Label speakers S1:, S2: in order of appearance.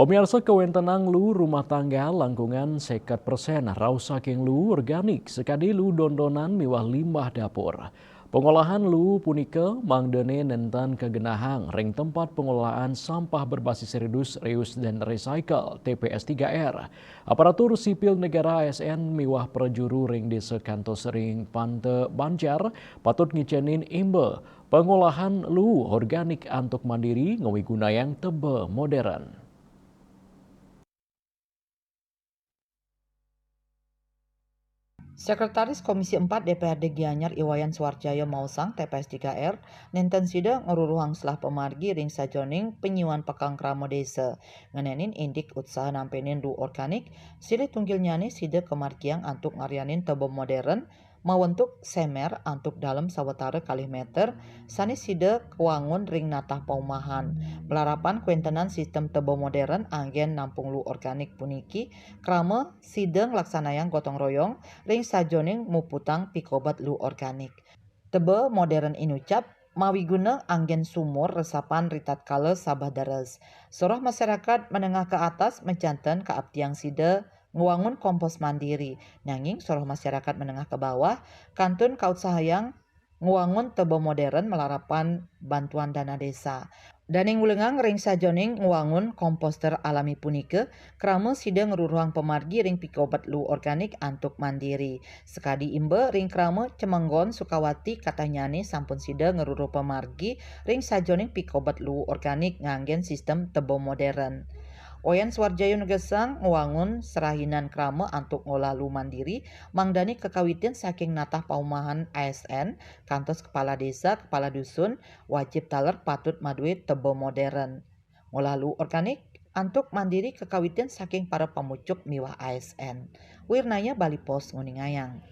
S1: Pemirsa kewentenang lu rumah tangga langkungan sekat persen rau saking lu organik sekadi lu dondonan mewah limbah dapur. Pengolahan lu punike mangdene nentan kegenahang ring tempat pengelolaan sampah berbasis reus dan recycle TPS 3R. Aparatur sipil negara ASN mewah perjuru ring desa kantos ring pante Banjar patut ngicenin imbe pengolahan lu organik antuk mandiri ngawi gunayang tebe modern.
S2: Sekretaris Komisi 4 DPRD Gianyar Iwayan Suwarjoyo Mausang TPS 3R nenten sida ngururuhang selah pemargi ring sajoning penyiwan pekang kramo desa ngenenin indik usaha nampenin lu organik silih tunggil nyane sida kemargiang antuk ngarianin tebo modern mawentuk semer antuk dalam sawetara kalih meter sani sida kewangun ring natah paumahan pelarapan kuentenan sistem tebo modern anggen nampung lu organik puniki krama sida nglaksanayang gotong royong ring sajoning muputang pikobat lu organik. Tebe modern inucap mawi guna anggen sumur resapan ritat kala sabah daras. Sorah masyarakat menengah ke atas mencanten keabdiang sida nguangun kompos mandiri. Nanging sorah masyarakat menengah ke bawah kantun kaut sahayang nguangun tebe modern melarapan bantuan dana desa. Daning wulengang ring sajoning nguangun komposter alami punike krama sida ngeruruhang pemargi ring pikobat lu organik antuk mandiri. Sekadi imbe ring krama cemenggon Sukawati katanyane sampun sida ngeruruh pemargi ring sajoning pikobat lu organik nganggen sistem tebo modern. Oyan Suwarjoyo Negesang nguangun serahinan krama antuk ngolah lu mandiri mangdani kekawitin saking natah paumahan ASN kantos kepala desa kepala dusun wajib taler patut madue tebo modern ngolah lu organik antuk mandiri kekawitin saking para pemucuk miwah ASN. Wirnanya Bali Pos Nguningayang.